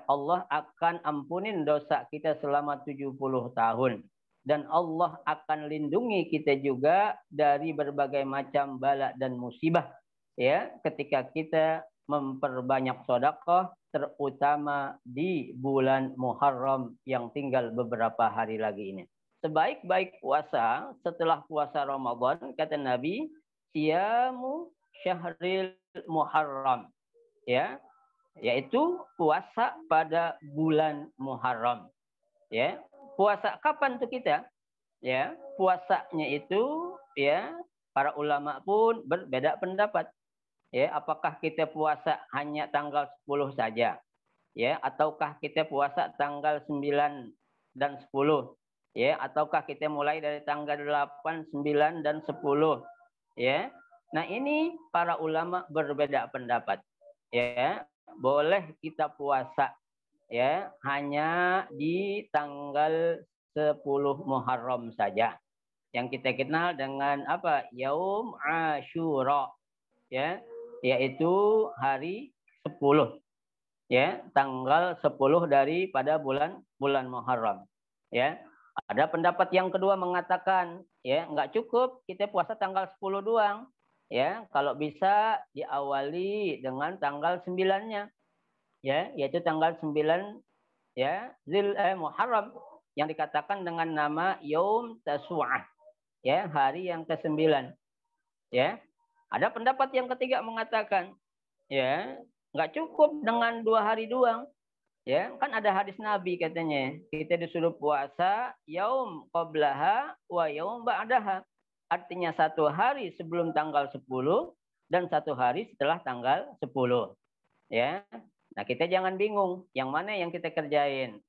Allah akan ampunin dosa kita selama 70 tahun. Dan Allah akan lindungi kita juga dari berbagai macam bala dan musibah. Ya, ketika kita memperbanyak sedekah, terutama di bulan Muharram yang tinggal beberapa hari lagi ini. Sebaik-baik puasa setelah puasa Ramadan, kata Nabi, siyamu syahril Muharram. Ya, yaitu puasa pada bulan Muharram. Ya, puasa kapan tuh kita? Ya, puasanya itu ya para ulama pun berbeda pendapat. Ya, apakah kita puasa hanya tanggal 10 saja? Ya, ataukah kita puasa tanggal 9 dan 10? Ya, ataukah kita mulai dari tanggal 8, 9 dan 10? Ya. Nah, ini para ulama berbeda pendapat. Ya, boleh kita puasa ya hanya di tanggal 10 Muharram saja. Yang kita kenal dengan apa? Yaum Asyura. Ya, yaitu hari 10. Ya, tanggal 10 daripada bulan Muharram. Ya. Ada pendapat yang kedua mengatakan, ya, enggak cukup kita puasa tanggal 10 doang. Ya, kalau bisa diawali dengan tanggal 9-nya. Ya, yaitu tanggal 9 ya, Muharram yang dikatakan dengan nama Yaum Tasu'ah. Ya, hari yang ke-9. Ya. Ada pendapat yang ketiga mengatakan, ya, enggak cukup dengan 2 hari doang. Ya, kan ada hadis Nabi katanya, kita disuruh puasa yaum qablaha wa yaum ba'daha. Artinya 1 hari sebelum tanggal 10 dan 1 hari setelah tanggal 10. Ya. Nah, kita jangan bingung yang mana yang kita kerjain.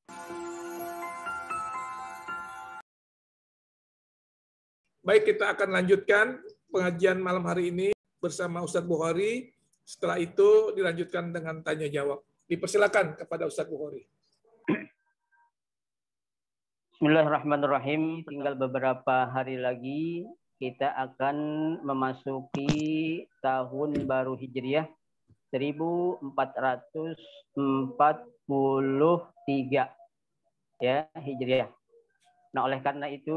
Baik, kita akan lanjutkan pengajian malam hari ini bersama Ustadz Bukhari. Setelah itu dilanjutkan dengan tanya jawab. Dipersilakan kepada Ustadz Bukhari. Bismillahirrahmanirrahim. Tinggal beberapa hari lagi kita akan memasuki tahun baru Hijriah 1443 ya Hijriah. Nah, oleh karena itu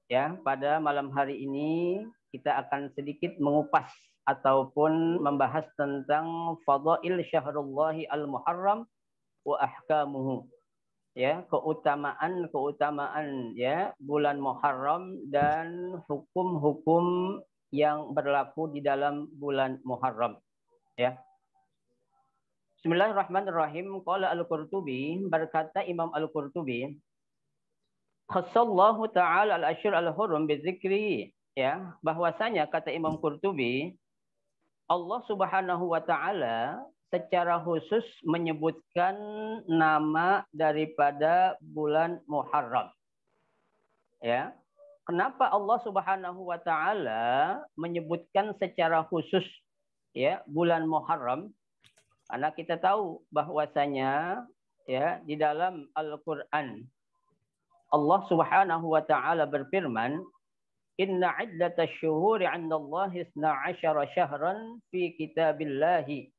ya pada malam hari ini kita akan sedikit mengupas ataupun membahas tentang fadail syahrullah al-Muharram wa ahkamuhu. Ya, keutamaan ya bulan Muharram dan hukum-hukum yang berlaku di dalam bulan Muharram. Ya. Bismillahirrahmanirrahim. Qala Al-Qurtubi, berkata Imam Al-Qurtubi, khassallahu ta'ala al-ashhur al-hurum bizikri, ya, bahwasanya kata Imam Qurtubi, Allah Subhanahu wa taala secara khusus menyebutkan nama daripada bulan Muharram. Ya. Kenapa Allah Subhanahu wa taala menyebutkan secara khusus ya bulan Muharram? Karena kita tahu bahwasanya ya di dalam Al-Qur'an Allah Subhanahu wa taala berfirman, "Inna 'iddatash syuhuri 'indallahi 12 syahran fi kitabillahi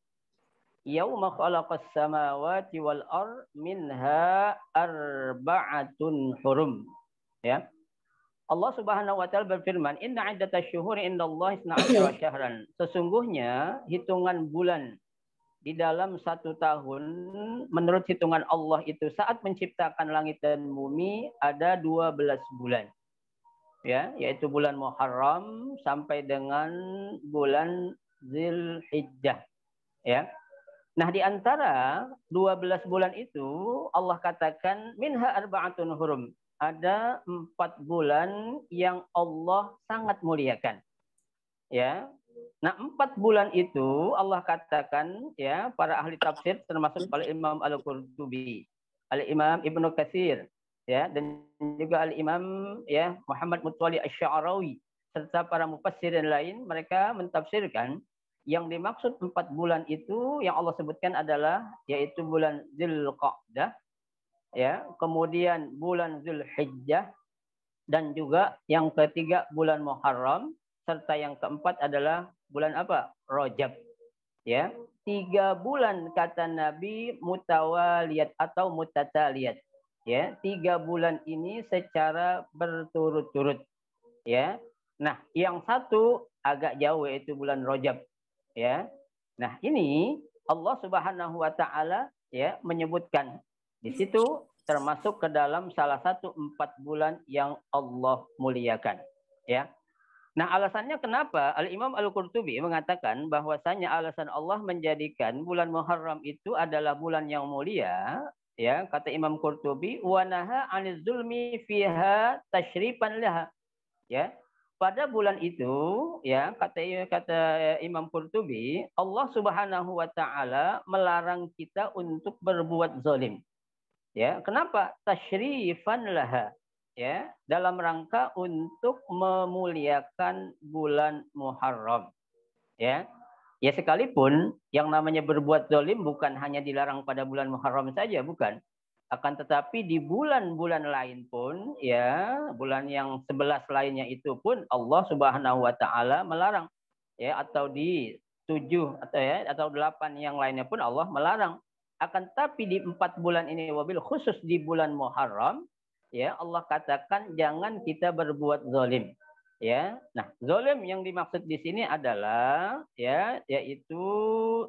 yauma khalaqas samawati wal ard minha arba'atun hurum." Ya. Allah Subhanahu wa taala berfirman, "Inna 'iddatash syuhuri 'indallahi 12 syahran." Sesungguhnya hitungan bulan di dalam 1 tahun menurut hitungan Allah itu saat menciptakan langit dan bumi ada 12 bulan. Ya, yaitu bulan Muharram sampai dengan bulan Dzulhijjah. Ya. Nah, di antara 12 bulan itu Allah katakan minha arba'atun hurum. Ada 4 bulan yang Allah sangat muliakan. Ya. Nah, 4 bulan itu Allah katakan ya para ahli tafsir termasuk oleh Imam Al-Qurtubi, Al-Imam Ibnu Katsir ya dan juga Al-Imam ya Muhammad Mutawalli Asy-Sya'rawi serta para mufassir yang lain, mereka mentafsirkan yang dimaksud 4 bulan itu yang Allah sebutkan adalah yaitu bulan Dzulqa'dah ya, kemudian bulan Dzulhijjah dan juga yang ketiga bulan Muharram serta yang keempat adalah bulan apa? Rajab. Ya. 3 bulan kata Nabi mutawaliyat atau mutataliyat. Ya, 3 bulan ini secara berturut-turut. Ya. Nah, yang satu agak jauh yaitu bulan Rajab. Ya. Nah, ini Allah Subhanahu wa taala ya menyebutkan di situ termasuk ke dalam salah satu 4 bulan yang Allah muliakan. Ya. Nah, alasannya kenapa? Al-Imam Al-Qurtubi mengatakan bahwasanya alasan Allah menjadikan bulan Muharram itu adalah bulan yang mulia, ya, kata Imam Qurtubi, wa naha 'anil zulmi fiha tasyrifan laha. Ya. Pada bulan itu, ya, kata Imam Qurtubi, Allah Subhanahu wa taala melarang kita untuk berbuat zalim. Ya, kenapa? Tasyrifan laha. Ya, dalam rangka untuk memuliakan bulan Muharram. Ya. Ya, sekalipun yang namanya berbuat zalim bukan hanya dilarang pada bulan Muharram saja, bukan. Akan tetapi di bulan-bulan lain pun, ya, bulan yang 11 lainnya itu pun Allah Subhanahu wa taala melarang. Ya, atau di 7 atau 8 yang lainnya pun Allah melarang. Akan tapi di 4 bulan ini, wabil khusus di bulan Muharram, ya, Allah katakan jangan kita berbuat zalim. Ya. Nah, zalim yang dimaksud di sini adalah ya, yaitu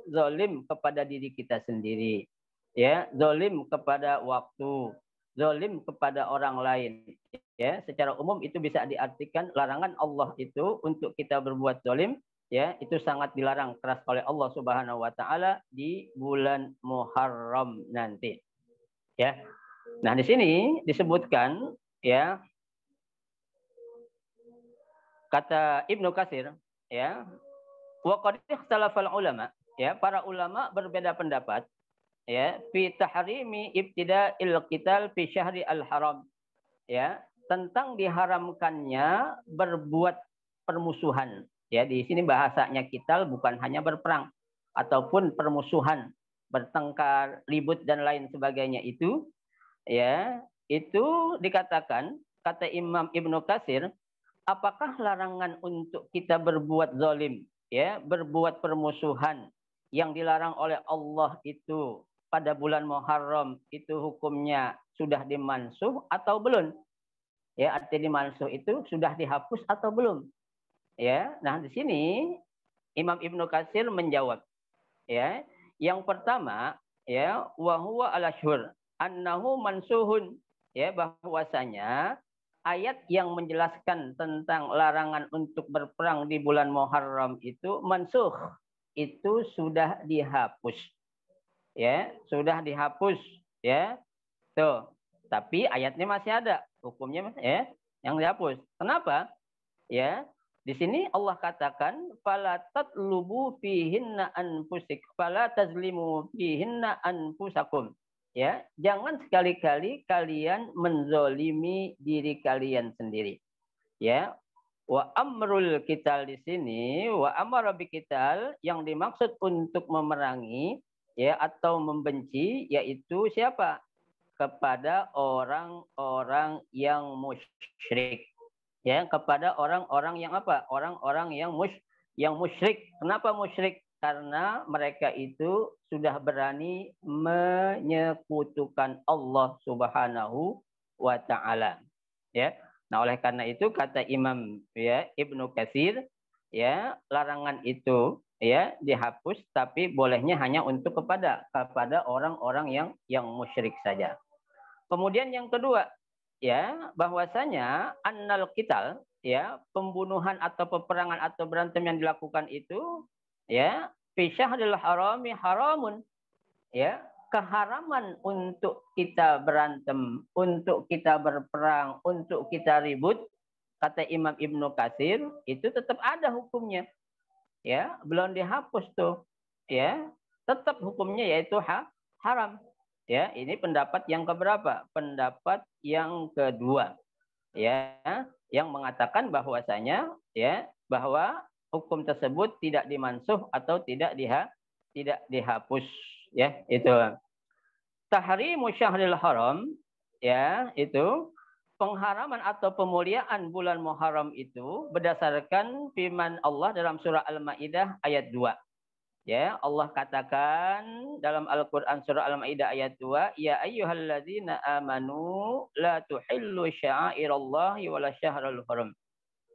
zalim kepada diri kita sendiri. Ya, zalim kepada waktu, zalim kepada orang lain. Ya, secara umum itu bisa diartikan larangan Allah itu untuk kita berbuat zalim. Ya, itu sangat dilarang keras oleh Allah Subhanahu wa taala di bulan Muharram nanti. Ya. Nah, di sini disebutkan ya kata Ibnu Katsir ya, wa qad ikhtalafal ulama, ya, para ulama berbeda pendapat ya fi tahrimi ibtida'il qital fi syahri al-haram, ya, tentang diharamkannya berbuat permusuhan. Ya, di sini bahasanya qital bukan hanya berperang ataupun permusuhan, bertengkar, ribut dan lain sebagainya itu, ya, itu dikatakan kata Imam Ibnu Katsir, apakah larangan untuk kita berbuat zalim, ya, berbuat permusuhan yang dilarang oleh Allah itu pada bulan Muharram itu hukumnya sudah dimansuh atau belum? Ya, arti dimansuh itu sudah dihapus atau belum? Ya, nah di sini Imam Ibnu Katsir menjawab. Ya, yang pertama, ya, wa huwa al-asyhur annahu mansuhun, ya, bahwasanya ayat yang menjelaskan tentang larangan untuk berperang di bulan Muharram itu mansuh, itu sudah dihapus. Ya, sudah dihapus, ya. Tuh. Tapi ayatnya masih ada, hukumnya ya yang dihapus. Kenapa? Ya, di sini Allah katakan fala tatlubu fihinna anfusik fala tazlimu fihinna anfusakum. Ya, jangan sekali-kali kalian menzolimi diri kalian sendiri. Ya, wa amrul qital di sini, wa amara biqital yang dimaksud untuk memerangi ya atau membenci yaitu siapa? Kepada orang-orang yang musyrik. Ya, kepada orang-orang yang apa? Orang-orang yang musyrik. Kenapa musyrik? Karena mereka itu sudah berani menyekutukan Allah Subhanahu wa taala. Ya. Nah, oleh karena itu kata Imam ya Ibnu Katsir, ya, larangan itu ya dihapus tapi bolehnya hanya untuk kepada orang-orang yang musyrik saja. Kemudian yang kedua, ya, bahwasanya annal qital, ya, pembunuhan atau peperangan atau berantem yang dilakukan itu, ya, fi syahril harami haramun, ya, keharaman untuk kita berantem, untuk kita berperang, untuk kita ribut, kata Imam Ibnu Katsir, itu tetap ada hukumnya. Ya, belum dihapus tuh. Ya, tetap hukumnya yaitu haram. Ya, ini pendapat yang keberapa? Pendapat yang kedua. Ya, yang mengatakan bahwasanya ya, bahwa hukum tersebut tidak dimansuh atau tidak dihapus, ya, itu. Tahrimu syahril haram, ya, itu pengharaman atau pemuliaan bulan Muharram itu berdasarkan firman Allah dalam surah Al-Maidah ayat 2. Ya, Allah katakan dalam Al-Qur'an surah Al-Maidah ayat 2, ya ayyuhalladzina amanu la tuhillu sya'airallahi wala syahrul haram.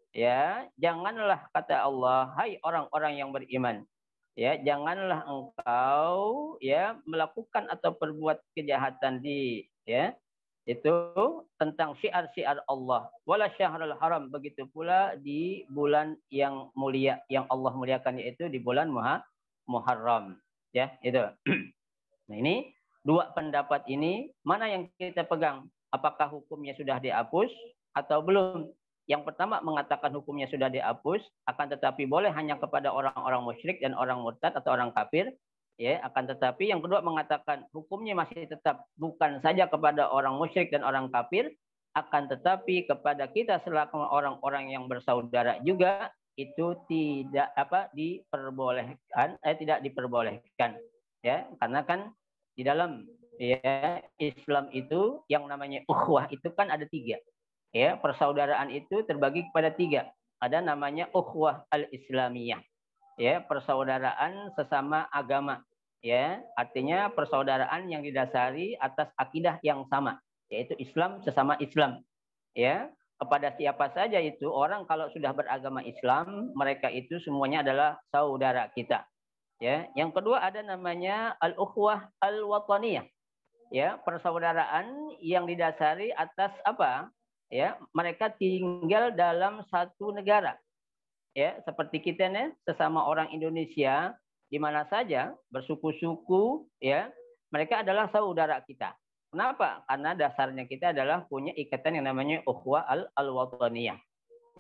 Ya, janganlah kata Allah, hai orang-orang yang beriman. Ya, janganlah engkau ya melakukan atau berbuat kejahatan di ya itu tentang syiar-syiar Allah. Wala syahrul haram, begitu pula di bulan yang mulia yang Allah muliakan, yaitu di bulan Muharram. Ya, itu. Nah, ini dua pendapat ini mana yang kita pegang? Apakah hukumnya sudah dihapus atau belum? Yang pertama mengatakan hukumnya sudah dihapus, akan tetapi boleh hanya kepada orang-orang musyrik dan orang murtad atau orang kafir. Ya, akan tetapi yang kedua mengatakan hukumnya masih tetap bukan saja kepada orang musyrik dan orang kafir, akan tetapi kepada kita selaku orang-orang yang bersaudara juga itu tidak diperbolehkan, tidak diperbolehkan. Ya, karena kan di dalam ya Islam itu yang namanya ukhuwah itu kan ada 3. Ya, persaudaraan itu terbagi kepada 3. Ada namanya ukhuwah al-islamiyah. Ya, persaudaraan sesama agama. Ya, artinya persaudaraan yang didasari atas akidah yang sama, yaitu Islam sesama Islam. Ya, kepada siapa saja itu orang kalau sudah beragama Islam, mereka itu semuanya adalah saudara kita. Ya, yang kedua ada namanya al-ukhuwah al-wataniyah. Ya, persaudaraan yang didasari atas apa? Ya, mereka tinggal dalam satu negara. Ya, seperti kita nih, sesama orang Indonesia di mana saja bersuku-suku, ya, mereka adalah saudara kita. Kenapa? Karena dasarnya kita adalah punya ikatan yang namanya ukhuwah al-wataniyah.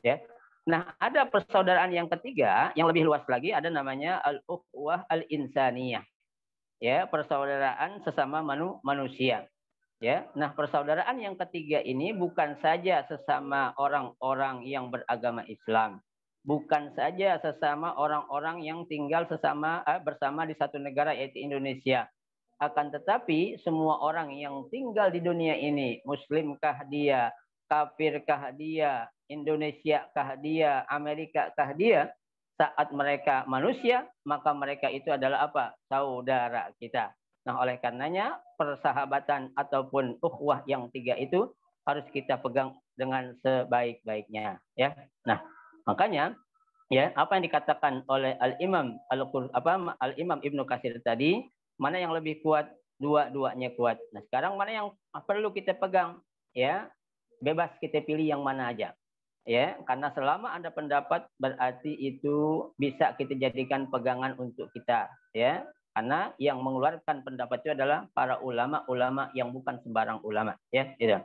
Ya. Nah, ada persaudaraan yang ketiga, yang lebih luas lagi, ada namanya al-ukhuwah al-insaniyah. Ya, persaudaraan sesama manusia. Ya. Nah, persaudaraan yang ketiga ini bukan saja sesama orang-orang yang beragama Islam, bukan saja sesama orang-orang yang tinggal bersama di satu negara yaitu Indonesia. Akan tetapi semua orang yang tinggal di dunia ini, muslimkah dia, kafirkah dia, Indonesiakah dia, Amerikakah dia, saat mereka manusia, maka mereka itu adalah apa? Saudara kita. Nah, oleh karenanya persahabatan ataupun ukhuwah yang 3 itu harus kita pegang dengan sebaik-baiknya, ya. Nah, makanya ya, apa yang dikatakan oleh Al-Imam Al-Imam Ibnu Katsir tadi, mana yang lebih kuat? Dua-duanya kuat. Nah, sekarang mana yang perlu kita pegang? Ya, bebas kita pilih yang mana aja. Ya, karena selama ada pendapat berarti itu bisa kita jadikan pegangan untuk kita, ya. Karena yang mengeluarkan pendapat itu adalah para ulama-ulama yang bukan sembarang ulama, ya, gitu.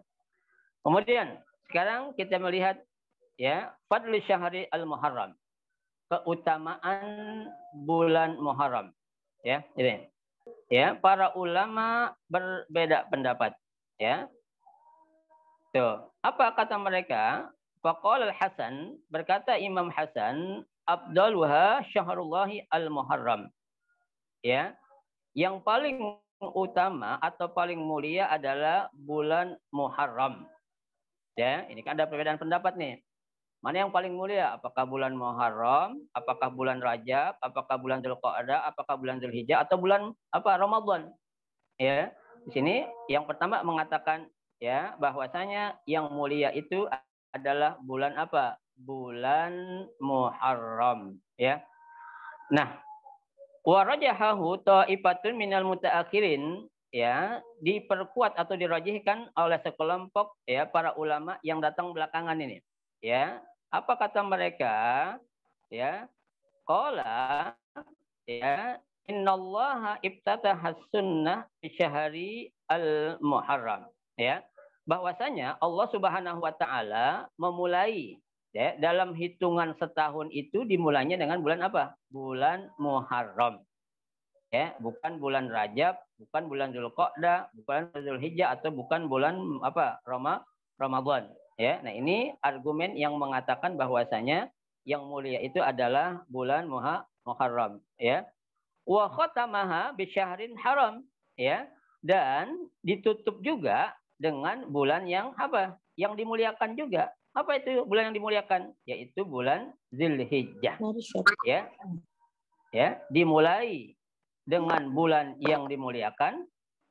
Kemudian sekarang kita melihat ya, fadlu syahri al-Muharram. Keutamaan bulan Muharram. Ya, ini. Ya, para ulama berbeda pendapat, ya. Tuh, apa kata mereka? Faqala al-Hasan, berkata Imam Hasan, afdaluha syahrullahi al-Muharram. Ya, yang paling utama atau paling mulia adalah bulan Muharram. Ya, ini kan ada perbedaan pendapat nih. Mana yang paling mulia? Apakah bulan Muharram, apakah bulan Rajab, apakah bulan Dzulqa'dah, apakah bulan Dzulhijjah atau bulan apa Ramadan? Ya. Di sini yang pertama mengatakan ya bahwasanya yang mulia itu adalah bulan apa? Bulan Muharram, ya. Nah, wa rajahahu ta'ifatun minal mutaakhirin, ya, diperkuat atau dirajihkan oleh sekelompok ya para ulama yang datang belakangan ini. Ya, apa kata mereka? Ya, qala ya innallaha ibtataha sunnah fi syahri al-Muharram. Ya, bahwasanya Allah Subhanahu wa taala memulai ya, dalam hitungan setahun itu dimulainya dengan bulan apa? Bulan Muharram. Ya, bukan bulan Rajab, bukan bulan Dzulqa'dah, bukan Dzulhijjah atau bukan bulan apa? Ramadan. Ya, nah ini argumen yang mengatakan bahwasanya yang mulia itu adalah bulan Muharram, ya. Wa khatamaha bi syahrin haram, ya. Dan ditutup juga dengan bulan yang apa? Yang dimuliakan juga. Apa itu bulan yang dimuliakan? Yaitu bulan Dzulhijjah. Ya. Ya, dimulai dengan bulan yang dimuliakan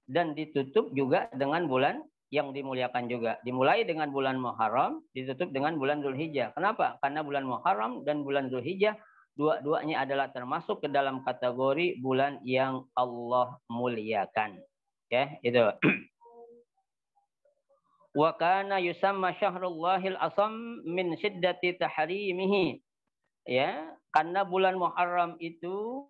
dan ditutup juga dengan bulan yang dimuliakan juga. Dimulai dengan bulan Muharram, ditutup dengan bulan Dzulhijjah. Kenapa? Karena bulan Muharram dan bulan Dzulhijjah dua-duanya adalah termasuk ke dalam kategori bulan yang Allah muliakan. Ya, itu. Wa kana yusamma syahrullahil asam min syiddati tahrimihi. Ya, karena bulan Muharram itu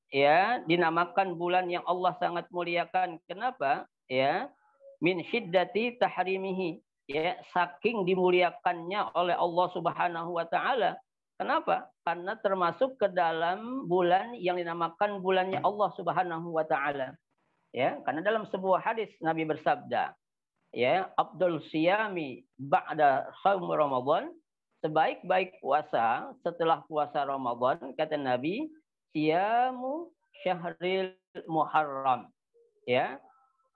ya dinamakan bulan yang Allah sangat muliakan. Kenapa? Ya, min syiddati tahrimihi. Ya, saking dimuliakannya oleh Allah Subhanahu wa taala. Kenapa? Karena termasuk ke dalam bulan yang dinamakan bulannya Allah Subhanahu wa taala. Ya, karena dalam sebuah hadis Nabi bersabda, ya, Abdul Siyami ba'da shaum Ramadan, sebaik-baik puasa setelah puasa Ramadan, kata Nabi, siyamu syahril Muharram. Ya,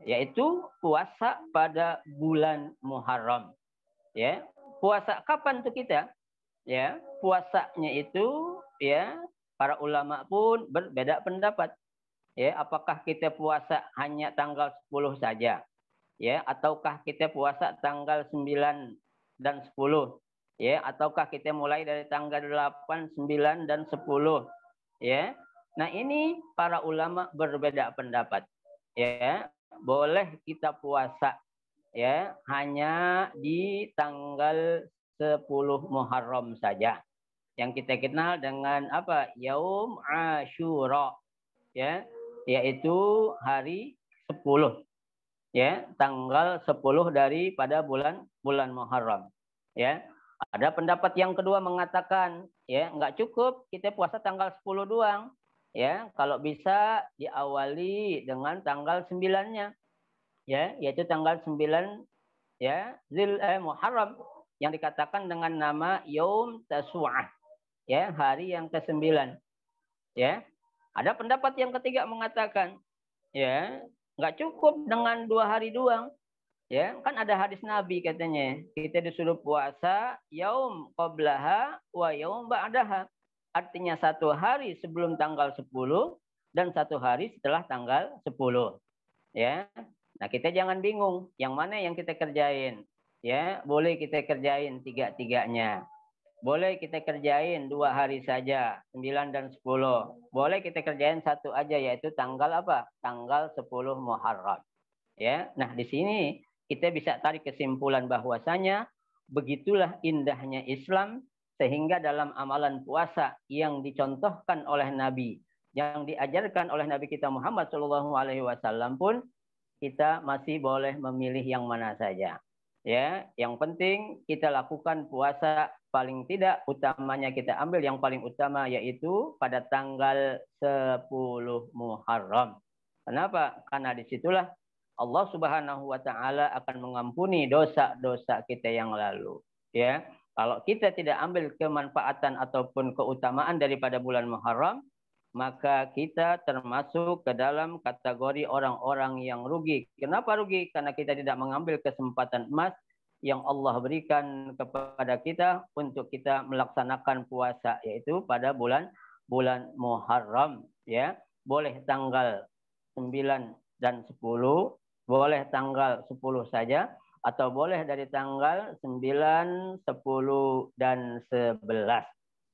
yaitu puasa pada bulan Muharram. Ya, puasa kapan tuh kita? Ya, puasanya itu ya para ulama pun berbeda pendapat. Ya, apakah kita puasa hanya tanggal 10 saja? Ya, ataukah kita puasa tanggal 9 dan 10? Ya, ataukah kita mulai dari tanggal 8, 9 dan 10? Ya. Nah, ini para ulama berbeda pendapat. Ya, boleh kita puasa ya hanya di tanggal 10 Muharram saja. Yang kita kenal dengan apa? Yaum Asyura. Ya, yaitu hari 10. Ya, tanggal 10 daripada bulan Muharram. Ya. Ada pendapat yang kedua mengatakan, ya, enggak cukup kita puasa tanggal 10 doang. Ya, kalau bisa diawali dengan tanggal 9-nya. Ya, yaitu tanggal 9 ya, Muharram yang dikatakan dengan nama Yaum Tasu'ah. Ya, hari yang ke-9. Ya. Ada pendapat yang ketiga mengatakan, ya, nggak cukup dengan 2 hari doang. Ya, kan ada hadis Nabi katanya, kita disuruh puasa yaum qablaha wa yaum ba'daha. Artinya 1 hari sebelum tanggal 10 dan 1 hari setelah tanggal 10. Ya. Nah, kita jangan bingung yang mana yang kita kerjain. Ya, boleh kita kerjain 3-3-nya. Boleh kita kerjain 2 hari saja, 9 dan 10. Boleh kita kerjain 1 aja, yaitu tanggal apa? Tanggal 10 Muharram. Ya, nah di sini kita bisa tarik kesimpulan bahwasanya begitulah indahnya Islam, sehingga dalam amalan puasa yang dicontohkan oleh Nabi, yang diajarkan oleh Nabi kita Muhammad SAW pun kita masih boleh memilih yang mana saja. Ya, yang penting kita lakukan puasa, paling tidak utamanya kita ambil yang paling utama, yaitu pada tanggal 10 Muharram. Kenapa? Karena disitulah Allah Subhanahu wa taala akan mengampuni dosa-dosa kita yang lalu. Ya, kalau kita tidak ambil kemanfaatan ataupun keutamaan daripada bulan Muharram, maka kita termasuk ke dalam kategori orang-orang yang rugi. Kenapa rugi? Karena kita tidak mengambil kesempatan emas yang Allah berikan kepada kita untuk kita melaksanakan puasa, yaitu pada bulan Muharram. Ya, boleh tanggal 9 dan 10, boleh tanggal 10 saja, atau boleh dari tanggal 9, 10 dan 11.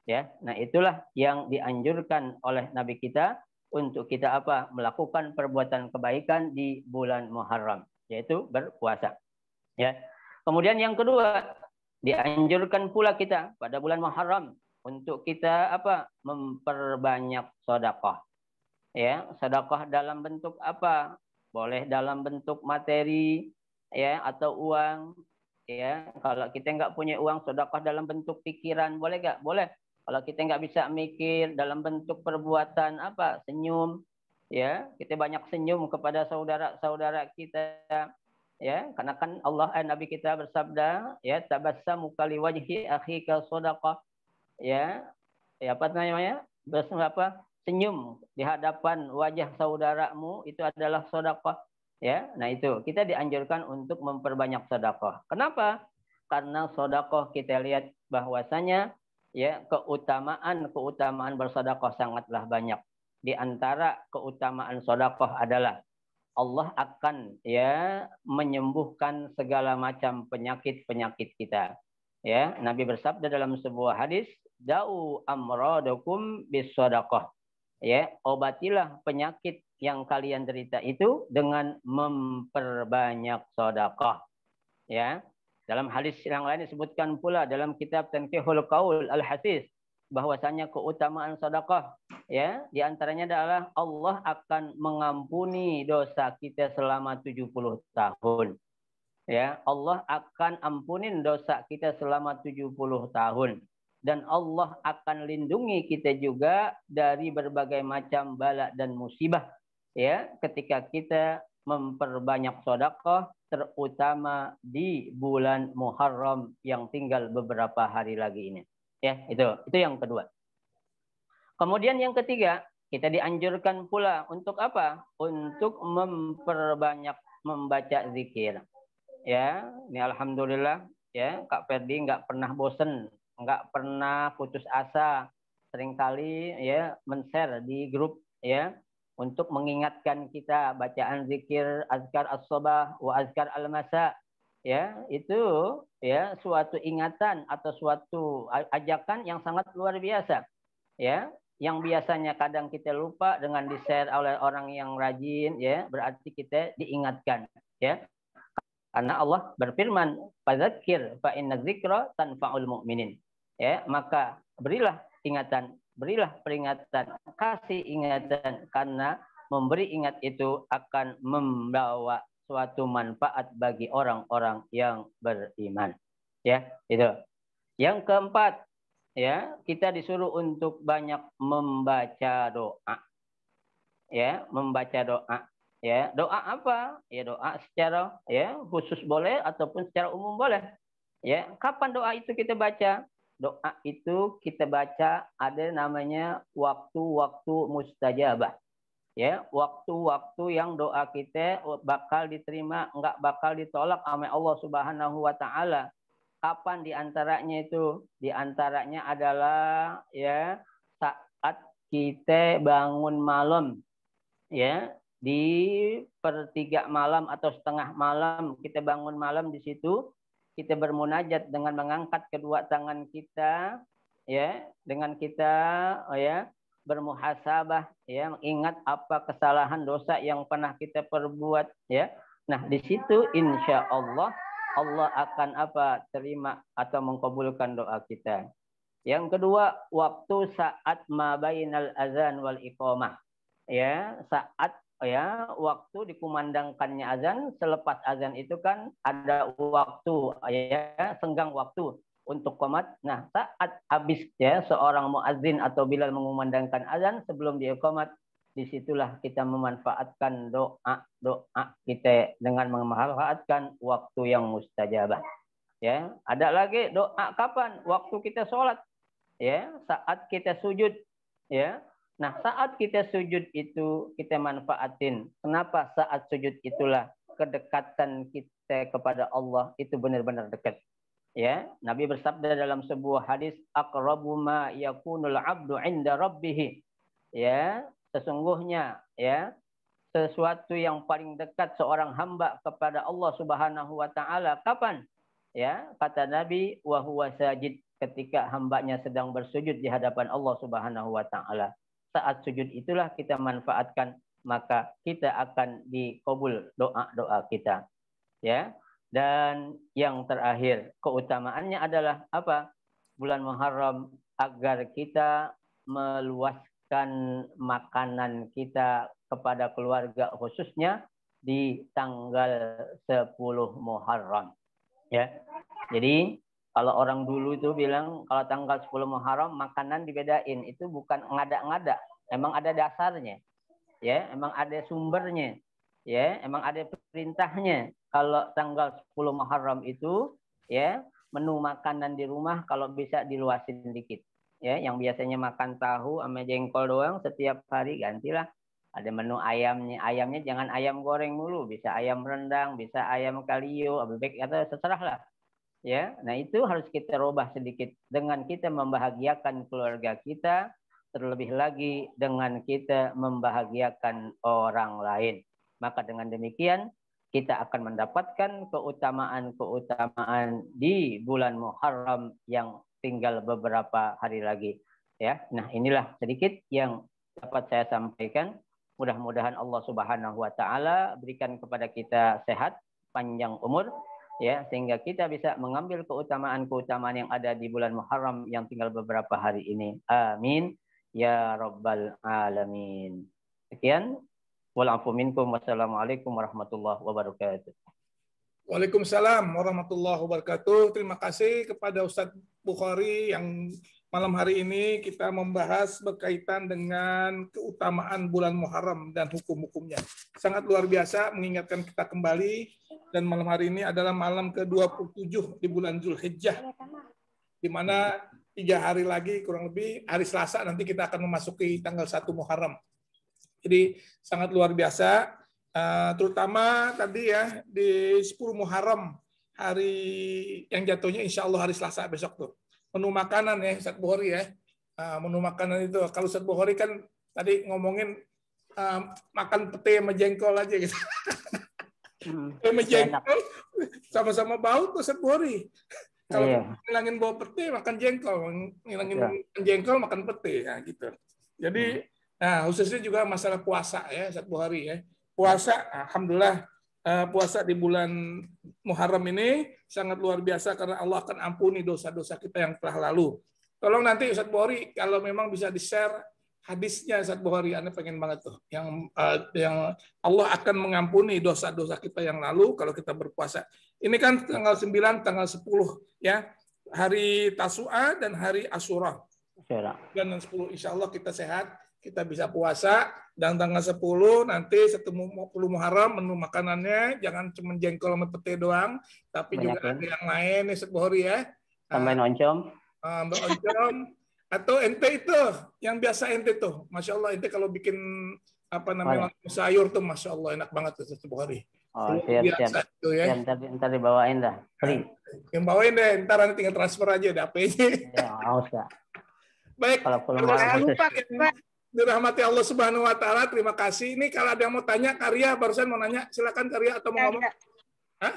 Ya, nah itulah yang dianjurkan oleh Nabi kita untuk kita apa? Melakukan perbuatan kebaikan di bulan Muharram, yaitu berpuasa. Ya. Kemudian yang kedua, dianjurkan pula kita pada bulan Muharram untuk kita apa? Memperbanyak sedekah. Ya, sedekah dalam bentuk apa? Boleh dalam bentuk materi, ya, atau uang. Ya, kalau kita nggak punya uang, sedekah dalam bentuk pikiran, boleh nggak? Boleh. Kalau kita nggak bisa mikir, dalam bentuk perbuatan apa? Senyum, ya, kita banyak senyum kepada saudara-saudara kita, ya, karena kan Nabi kita bersabda, ya, tabassamu kali wajhi akhika shadaqah, ya, apa namanya? Apa? Senyum di hadapan wajah saudaramu itu adalah sedekah. Ya, nah itu kita dianjurkan untuk memperbanyak sedekah. Kenapa? Karena sedekah kita lihat bahwasanya ya keutamaan bersedekah sangatlah banyak. di antara keutamaan sedekah adalah Allah akan menyembuhkan segala macam penyakit-penyakit kita. Ya, Nabi bersabda dalam sebuah hadis, "Da'u amradakum bis-shadaqah." Ya, obatilah penyakit yang kalian derita itu dengan memperbanyak sedekah. Ya. Dalam hadis yang lain disebutkan pula dalam kitab Tanqihul Qaul Al-Hasis bahwasanya keutamaan sedekah di antaranya adalah Allah akan mengampuni dosa kita selama 70 tahun. Ya, Allah akan ampunin dosa kita selama 70 tahun. Dan Allah akan lindungi kita juga dari berbagai macam bala dan musibah. Ya, ketika kita memperbanyak sedekah, terutama di bulan Muharram yang tinggal beberapa hari lagi ini. Ya, itu yang kedua. Kemudian yang ketiga, kita dianjurkan pula untuk apa? Untuk memperbanyak membaca zikir. Ya, ini alhamdulillah ya, Kak Ferdi nggak pernah bosen, nggak pernah putus asa, seringkali ya men-share di grup ya untuk mengingatkan kita bacaan zikir azkar as-sabah wa azkar al-masa. Ya, itu ya suatu ingatan atau suatu ajakan yang sangat luar biasa. Ya, yang biasanya kadang kita lupa dengan di-share oleh orang yang rajin ya, berarti kita diingatkan ya. Karena Allah berfirman, "Fadzakir fa inna dzikra tanfa'ul mu'minin." Ya, maka berilah ingatan, berilah peringatan, kasih ingatan karena memberi ingat itu akan membawa suatu manfaat bagi orang-orang yang beriman. Ya, itu. Yang keempat, ya, kita disuruh untuk banyak membaca doa. Ya, membaca doa. Ya, doa apa? Ya, doa secara khusus boleh ataupun secara umum boleh. Ya, kapan doa itu kita baca? Doa itu kita baca ada namanya waktu-waktu mustajabah. Ya, waktu-waktu yang doa kita bakal diterima, enggak bakal ditolak oleh Allah Subhanahu wa taala. Kapan diantaranya itu? Diantaranya adalah ya saat kita bangun malam. Ya, di pertiga malam atau setengah malam kita bangun malam, di situ kita bermunajat dengan mengangkat kedua tangan kita ya, dengan kita bermuhasabah ya, mengingat apa kesalahan dosa yang pernah kita perbuat ya. Nah, di situ insya Allah akan terima atau mengkabulkan doa kita. Yang kedua, waktu saat mabainal azan wal iqamah. Ya, saat waktu dikumandangkannya azan, selepas azan itu kan ada waktu senggang waktu untuk qomat. Nah, saat habis seorang muadzin atau Bilal mengumandangkan azan sebelum dia qomat, disitulah kita memanfaatkan doa kita dengan memanfaatkan waktu yang mustajabah. Ya, ada lagi doa kapan? Waktu kita sholat. Ya, saat kita sujud. Ya. Nah, saat kita sujud itu kita manfaatin. Kenapa? Saat sujud itulah kedekatan kita kepada Allah itu benar-benar dekat. Ya, Nabi bersabda dalam sebuah hadis, "Aqrabu ma yakunul 'abdu 'inda rabbih." Ya, sesungguhnya ya sesuatu yang paling dekat seorang hamba kepada Allah Subhanahu wa taala kapan? Ya, kata Nabi, wa huwa sajid, ketika hambanya sedang bersujud di hadapan Allah Subhanahu wa taala. Saat sujud itulah kita manfaatkan, maka kita akan dikabul doa-doa kita. Ya. Dan yang terakhir, keutamaannya adalah apa? Bulan Muharram agar kita meluaskan makanan kita kepada keluarga, khususnya di tanggal 10 Muharram. Ya. Jadi kalau orang dulu itu bilang kalau tanggal 10 Muharram makanan dibedain, itu bukan ngada-ngada, emang ada dasarnya. Ya, emang ada sumbernya. Ya, emang ada perintahnya. Kalau tanggal 10 Muharram itu ya, menu makanan di rumah kalau bisa diluasin dikit. Ya, yang biasanya makan tahu sama jengkol doang setiap hari gantilah. Ada menu ayamnya. Ayamnya jangan ayam goreng mulu, bisa ayam rendang, bisa ayam kalio, bebek atau terserah lah. Ya, nah itu harus kita rubah sedikit dengan kita membahagiakan keluarga kita, terlebih lagi dengan kita membahagiakan orang lain. Maka dengan demikian kita akan mendapatkan keutamaan-keutamaan di bulan Muharram yang tinggal beberapa hari lagi. Ya, nah inilah sedikit yang dapat saya sampaikan. Mudah-mudahan Allah Subhanahu wa taala berikan kepada kita sehat, panjang umur, ya, sehingga kita bisa mengambil keutamaan-keutamaan yang ada di bulan Muharram yang tinggal beberapa hari ini. Amin ya rabbal alamin. Sekian, walafu minkum, wassalamualaikum warahmatullahi wabarakatuh. Waalaikumsalam warahmatullahi wabarakatuh. Terima kasih kepada Ustadz Bukhari yang malam hari ini kita membahas berkaitan dengan keutamaan bulan Muharram dan hukum-hukumnya. Sangat luar biasa mengingatkan kita kembali, dan malam hari ini adalah malam ke-27 di bulan Zulhijjah, di mana 3 hari lagi kurang lebih hari Selasa nanti kita akan memasuki tanggal 1 Muharram. Jadi sangat luar biasa, terutama tadi ya di 10 Muharram, hari yang jatuhnya insya Allah hari Selasa besok tuh. Menu makanan ya Ustadz Bukhari ya. Menu makanan itu kalau Ustadz Bukhari kan tadi ngomongin makan pete sama jengkol aja gitu. Sama jengkol sama-sama bau tuh Ustadz Bukhari. Kalau ngilangin bau pete makan jengkol, ngilangin jengkol makan pete ya gitu. Jadi khususnya juga masalah puasa ya Ustadz Bukhari ya. Puasa alhamdulillah, puasa di bulan Muharram ini sangat luar biasa karena Allah akan ampuni dosa-dosa kita yang telah lalu. Tolong nanti Ustadz Bukhari kalau memang bisa di-share hadisnya Ustadz Bukhari, Anda pengen banget tuh yang Allah akan mengampuni dosa-dosa kita yang lalu kalau kita berpuasa. Ini kan tanggal 9, tanggal 10 ya, hari Tasu'a dan hari Asyura. Dan 10 insya Allah kita sehat, kita bisa puasa, dan tanggal 10 nanti setelah 10 Muharram menu makanannya jangan cuma jengkol sama pete doang, tapi banyak juga ada yang lain nih Ustadz Bukhari ya. Tambahin oncom. Oncom atau ente itu yang biasa ente tuh, masya Allah ente kalau bikin apa namanya sayur tuh masya Allah enak banget tuh Ustadz Bukhari. Siap. Tuh, ya. Ntar dibawain dah, free. Yang bawain deh, ntar nanti tinggal transfer aja DP-nya. Ya, usah. Baik, jangan lupa kita dirahmati Allah Subhanahu wa taala. Terima kasih. Ini kalau ada yang mau tanya, Karya barusan mau nanya, silakan Karya atau mau ngomong. Hah?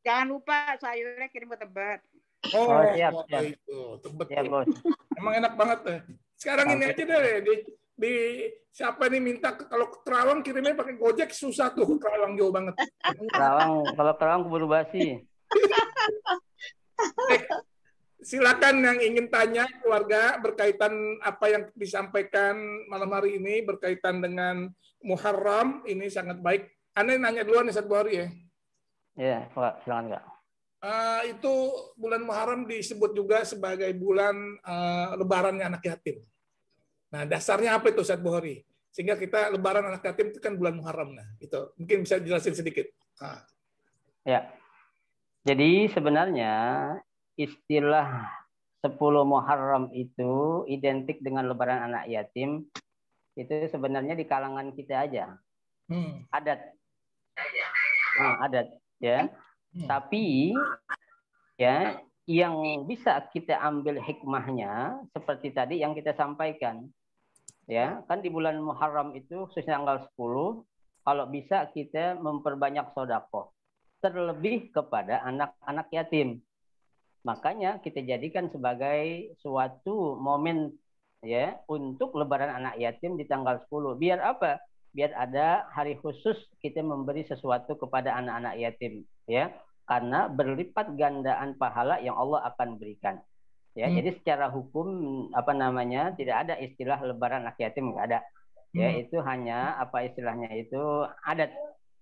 Jangan lupa sayurnya kirim ke Tebet. Siap. Itu Tebet. Siap, Bos. Emang enak banget deh. Sekarang ini aja deh di siapa nih minta kalau ke Kerawang kirimnya pakai Gojek susah tuh, ke Kerawang jauh banget. Kalau Kerawang keburu basi. Silakan yang ingin tanya keluarga berkaitan apa yang disampaikan malam hari ini berkaitan dengan Muharram, ini sangat baik. Anda nanya duluan Ustadz Bukhari ya. Iya, Pak, silakan Kak. Itu bulan Muharram disebut juga sebagai bulan lebarannya anak yatim. Nah, dasarnya apa itu Ustadz Bukhari? Sehingga kita lebaran anak yatim itu kan bulan Muharram. Nah, itu mungkin bisa jelasin sedikit. Ya. Jadi sebenarnya istilah 10 Muharram itu identik dengan lebaran anak yatim, itu sebenarnya di kalangan kita aja. Adat. Adat ya. Tapi ya yang bisa kita ambil hikmahnya seperti tadi yang kita sampaikan. Ya, kan di bulan Muharram itu khususnya tanggal 10 kalau bisa kita memperbanyak sedekah terlebih kepada anak-anak yatim. Makanya kita jadikan sebagai suatu momen ya untuk lebaran anak yatim di tanggal 10. Biar apa? Biar ada hari khusus kita memberi sesuatu kepada anak-anak yatim ya. Karena berlipat gandaan pahala yang Allah akan berikan. Ya, jadi secara hukum tidak ada istilah lebaran anak yatim, enggak ada. Ya, itu hanya istilahnya itu adat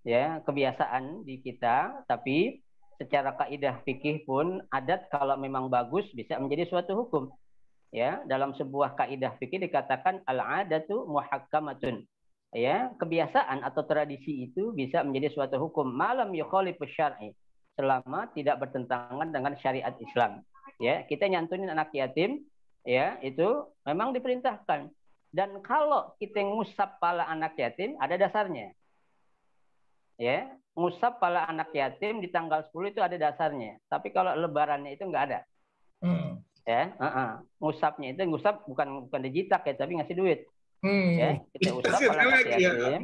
ya, kebiasaan di kita, tapi secara kaidah fikih pun adat kalau memang bagus bisa menjadi suatu hukum. Ya, dalam sebuah kaidah fikih dikatakan al-adatu muhakkamatun. Ya, kebiasaan atau tradisi itu bisa menjadi suatu hukum malam yukhalifu syar'i, selama tidak bertentangan dengan syariat Islam. Ya, kita nyantunin anak yatim ya, itu memang diperintahkan. Dan kalau kita ngusap pala anak yatim ada dasarnya. Ya, ngusap pala anak yatim di tanggal 10 itu ada dasarnya. Tapi kalau lebarannya itu enggak ada. Ya, ngusapnya itu ngusap bukan dijitak ya, tapi ngasih duit. Ya, kita usap kepala kasih yatim,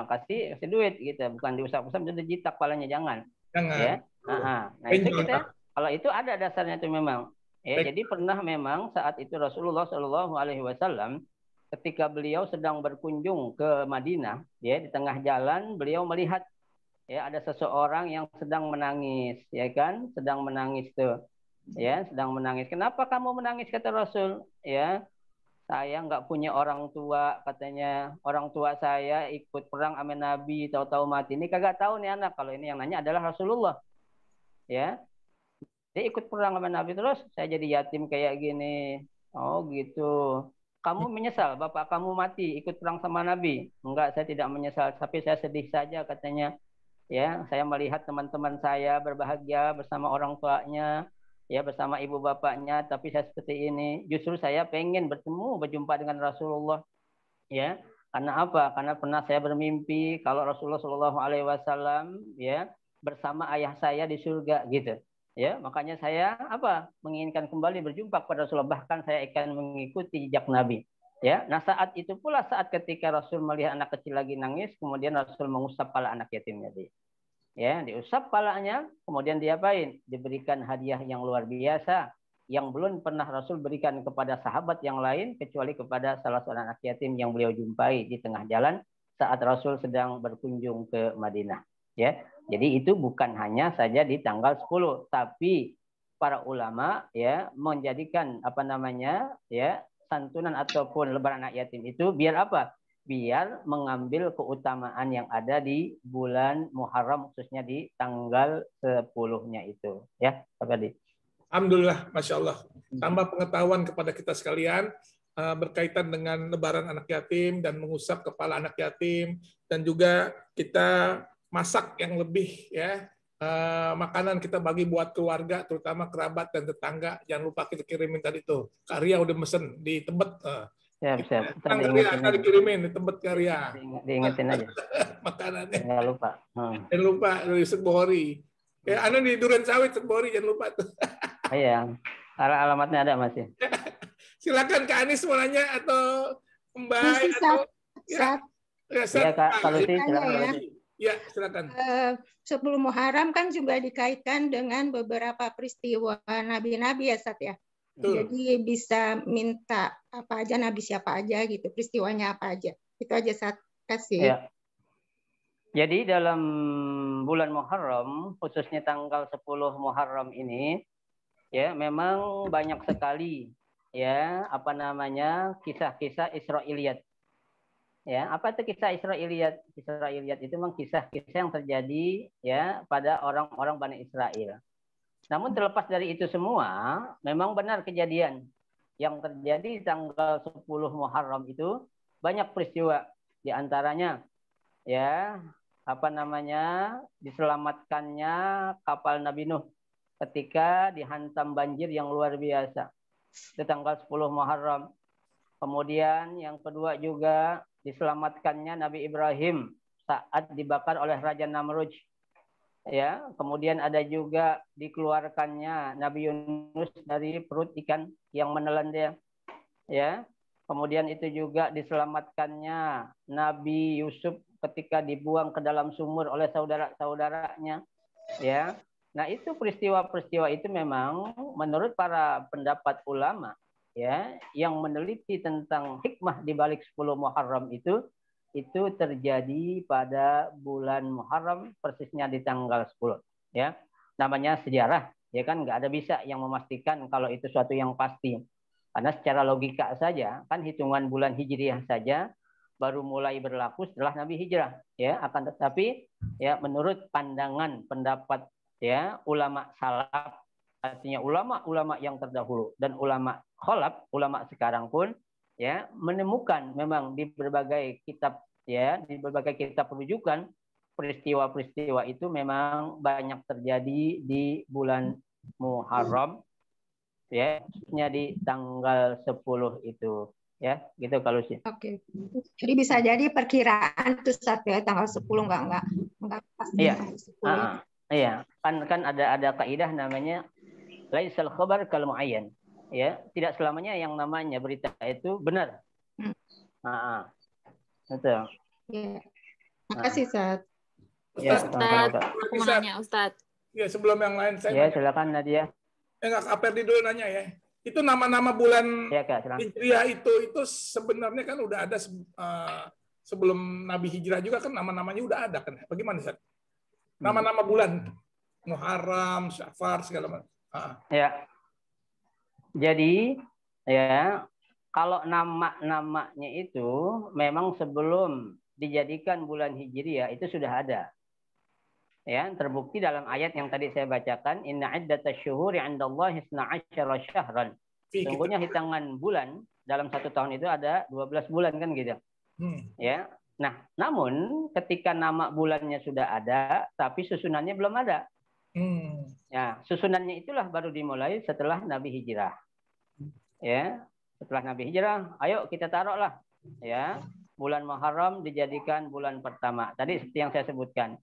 kasih duit gitu, bukan diusap-usap itu dijitak kepalanya, jangan. Ya, nah itu kita kalau itu ada dasarnya itu memang. Ya, jadi pernah memang saat itu Rasulullah Shallallahu Alaihi Wasallam ketika beliau sedang berkunjung ke Madinah, ya di tengah jalan beliau melihat ya ada seseorang yang sedang menangis, ya kan, sedang menangis tuh. Ya, sedang menangis. Kenapa kamu menangis, kata Rasul? Ya, saya nggak punya orang tua, katanya. Orang tua saya ikut perang sama Nabi, tahu-tahu mati. Ini kagak tahu nih anak. Kalau ini yang nanya adalah Rasulullah. Ya, dia ikut perang sama Nabi terus saya jadi yatim kayak gini. Oh gitu. Kamu menyesal bapak kamu mati ikut perang sama Nabi? Enggak, saya tidak menyesal, tapi saya sedih saja, katanya. Ya, saya melihat teman-teman saya berbahagia bersama orang tuanya, ya bersama ibu bapaknya, tapi saya seperti ini. Justru saya pengen berjumpa dengan Rasulullah, ya. Karena apa? Karena pernah saya bermimpi kalau Rasulullah Shallallahu Alaihi Wasallam ya bersama ayah saya di surga gitu. Ya, makanya saya menginginkan kembali berjumpa kepada Rasulullah, bahkan saya akan mengikuti jejak Nabi. Ya, nah saat itu pula saat ketika Rasul melihat anak kecil lagi nangis, kemudian Rasul mengusap kepala anak yatimnya dia. Ya, diusap kepalanya, kemudian diapain? Diberikan hadiah yang luar biasa yang belum pernah Rasul berikan kepada sahabat yang lain kecuali kepada salah seorang anak yatim yang beliau jumpai di tengah jalan saat Rasul sedang berkunjung ke Madinah. Ya, jadi itu bukan hanya saja di tanggal 10, tapi para ulama ya menjadikan ya santunan ataupun lebaran anak yatim itu biar apa? Biar mengambil keutamaan yang ada di bulan Muharram, khususnya di tanggal 10-nya itu. Ya, Pak Ferdi. Alhamdulillah, Masya Allah. Tambah pengetahuan kepada kita sekalian berkaitan dengan lebaran anak yatim dan mengusap kepala anak yatim, dan juga kita masak yang lebih ya. Makanan kita bagi buat keluarga, terutama kerabat dan tetangga. Jangan lupa kita kirimin tadi tuh. Karya udah mesen di Tebet. Ya, bisa. Karya dikirimin di Tebet Karya. Diingetin aja. Makanannya. Jangan lupa. Jangan lupa dari Ustaz Bukhari. Ya, anu di Duren Sawit Ustaz Bukhari, jangan lupa tuh. Iya. Alamatnya ada masih. Silakan Kak Anis mau nanya atau Mbak atau ya Kak, kalau sih silakan. Ya, silakan. 10 Muharram kan juga dikaitkan dengan beberapa peristiwa nabi-nabi ya, Sat ya. Jadi bisa minta apa aja, nabi siapa aja gitu, peristiwanya apa aja. Itu aja Sat kasih. Ya. Jadi dalam bulan Muharram, khususnya tanggal 10 Muharram ini, ya memang banyak sekali ya kisah-kisah Israiliyat. Ya, apa itu kisah Israiliyat? Israiliyat itu memang kisah-kisah yang terjadi ya pada orang-orang Bani Israel. Namun terlepas dari itu semua, memang benar kejadian yang terjadi tanggal 10 Muharram itu banyak peristiwa, di antaranya ya diselamatkannya kapal Nabi Nuh ketika dihantam banjir yang luar biasa di tanggal 10 Muharram. Kemudian yang kedua juga diselamatkannya Nabi Ibrahim saat dibakar oleh Raja Namrud. Ya, kemudian ada juga dikeluarkannya Nabi Yunus dari perut ikan yang menelan dia. Ya. Kemudian itu juga diselamatkannya Nabi Yusuf ketika dibuang ke dalam sumur oleh saudara-saudaranya. Ya. Nah, itu peristiwa-peristiwa itu memang menurut para pendapat ulama ya yang meneliti tentang hikmah di balik 10 Muharram itu terjadi pada bulan Muharram, persisnya di tanggal 10 ya. Namanya sejarah ya kan, nggak ada bisa yang memastikan kalau itu suatu yang pasti. Karena secara logika saja kan hitungan bulan Hijriah saja baru mulai berlaku setelah Nabi hijrah ya, akan tetapi ya menurut pandangan pendapat ya ulama salaf, artinya ulama-ulama yang terdahulu dan ulama khalaf, ulama sekarang pun ya menemukan memang di berbagai kitab rujukan peristiwa-peristiwa itu memang banyak terjadi di bulan Muharram ya, khususnya di tanggal 10 itu ya, gitu kalau sih. Oke. Jadi bisa jadi perkiraan itu ya tanggal 10 enggak pasti. Iya. Iya, kan ada kaidah namanya laisal khabar kal muayyan. Ya, tidak selamanya yang namanya berita itu benar. Betul. Ya. Makasih, Ustaz. Ya, Ustaz, aku mau nanya, Ustaz. Ya, sebelum yang lain saya. Ya, silakan Nadia. Enggak, Kak Ferdi dulu nanya ya. Itu nama-nama bulan ya, Kak, Hijriah itu sebenarnya kan udah ada sebelum Nabi Hijrah juga kan nama-namanya udah ada kan. Bagaimana, Ustaz? Nama-nama bulan Muharram, Syafar segala macam. Ya. Jadi ya, kalau nama-namanya itu memang sebelum dijadikan bulan Hijriah itu sudah ada. Ya, terbukti dalam ayat yang tadi saya bacakan, inna iddatash syuhuri 'indallahi 12 syahran. Sungguhnya hitungan bulan dalam 1 tahun itu ada 12 bulan kan gitu. Ya. Nah, namun ketika nama bulannya sudah ada, tapi susunannya belum ada. Ya, susunannya itulah baru dimulai setelah Nabi Hijrah. Ya, setelah Nabi Hijrah, ayo kita taruhlah ya, bulan Muharram dijadikan bulan pertama. Tadi seperti yang saya sebutkan.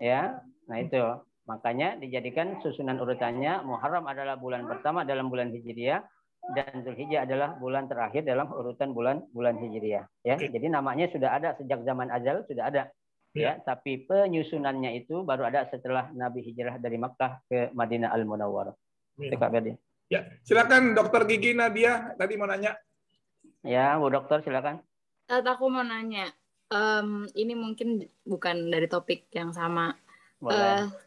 Ya, nah itu makanya dijadikan susunan urutannya Muharram adalah bulan pertama dalam bulan Hijriah dan Dzulhijjah adalah bulan terakhir dalam urutan bulan Hijriah. Ya, jadi namanya sudah ada sejak zaman azal sudah ada. Ya, tapi penyusunannya itu baru ada setelah Nabi Hijrah dari Makkah ke Madinah Al-Munawwarah. Itu Kak Ferdi. Ya, silakan Dokter Gigi Nadia tadi mau nanya. Ya, Bu Dokter silakan. Aku mau nanya. Ini mungkin bukan dari topik yang sama.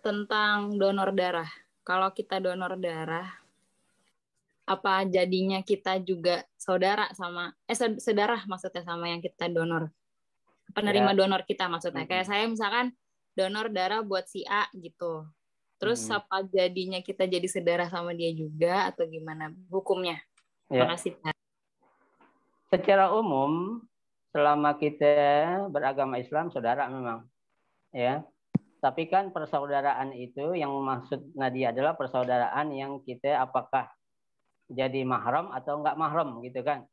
Tentang donor darah. Kalau kita donor darah, apa jadinya kita juga saudara sama saudara maksudnya sama yang kita donor, penerima donor kita maksudnya. Kayak saya misalkan donor darah buat si A gitu, terus apa jadinya kita jadi saudara sama dia juga atau gimana hukumnya? Makasih Pak. Secara umum selama kita beragama Islam saudara memang ya, tapi kan persaudaraan itu yang maksud Nadia adalah persaudaraan yang kita apakah jadi mahram atau enggak mahram gitu kan.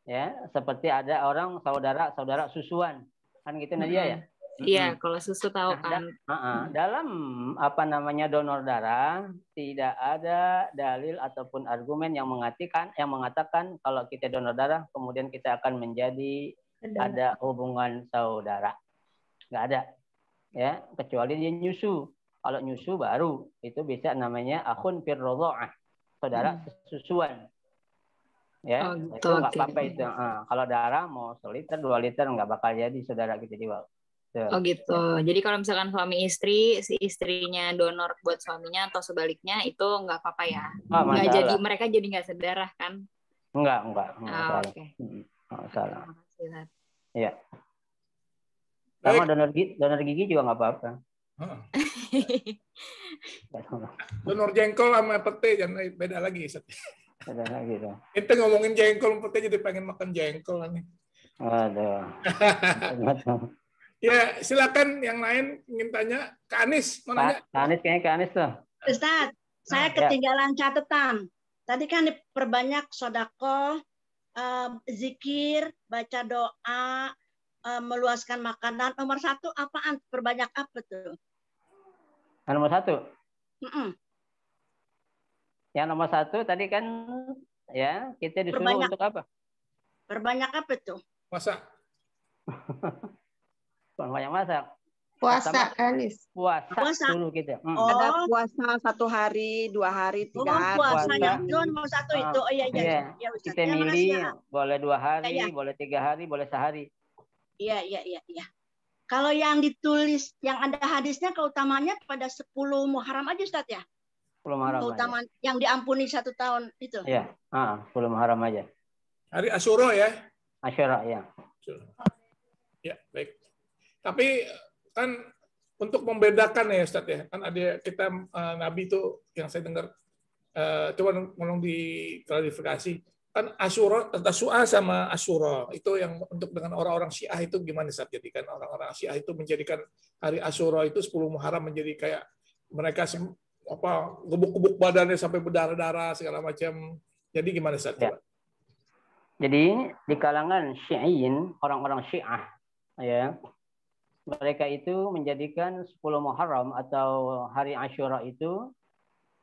Ya, seperti ada orang saudara susuan. Kan gitu Nadia ya? Iya, kalau susu tahu kan. Dalam donor darah tidak ada dalil ataupun argumen yang mengatakan kalau kita donor darah kemudian kita akan menjadi ada hubungan saudara. Enggak ada. Ya, kecuali dia nyusu. Kalau nyusu baru itu bisa namanya akhun fir radha'ah. Saudara susuan. Ya, itu enggak apa-apa itu. Kalau darah mau 1 liter 2 liter enggak bakal jadi saudara kita juga. Oh gitu. Jadi kalau misalkan suami istri, si istrinya donor buat suaminya atau sebaliknya itu enggak apa-apa ya. Enggak jadi mereka jadi enggak sedarah kan? Enggak Oke. Enggak masalah. Iya. Baik. Sama donor gigi juga enggak apa-apa. Donor jengkol sama pete jangan beda lagi. Beda lagi dong. Kita ngomongin jengkol pete jadi pengen makan jengkol nih. Aduh. Ya, silakan yang lain ingin tanya. Kak Anis, mau nanya? Kak Anis tuh. Ustaz, saya ketinggalan catatan. Tadi kan diperbanyak sodako, zikir, baca doa, meluaskan makanan. Nomor 1 apaan? Perbanyak apa tuh? Nomor 1. Yang nomor 1 tadi kan ya kita disuruh untuk apa? Perbanyak apa tuh? Masak. Banyak masak. Puasa, Anis. Puasa dulu kita. Ada puasa 1 hari, 2 hari, 3 hari. Puasanya itu nomor 1 itu. Oh iya. Kita milih boleh 2 hari, boleh 3 hari, boleh sehari. Iya. Kalau yang ditulis, yang ada hadisnya keutamanya pada 10 Muharram aja Ustaz ya? 10 Muharram keutamaan aja. Yang diampuni 1 tahun itu. Iya, 10 Muharram aja. Hari Asyura ya? Asyura ya. Ya, baik. Tapi kan untuk membedakan ya Ustaz ya, kan ada kita Nabi itu yang saya dengar, coba tolong diklarifikasi, kan Asyura, Tasu'a sama Asyura itu yang untuk dengan orang-orang Syiah itu gimana Ustaz? Jadi kan orang-orang Syiah itu menjadikan hari Asyura itu 10 Muharram menjadi kayak mereka gebuk-gebuk badannya sampai berdarah-darah segala macam. Jadi gimana Ustaz? Ya. Jadi di kalangan Syi'in, orang-orang Syiah ya, mereka itu menjadikan 10 Muharram atau hari Asyura itu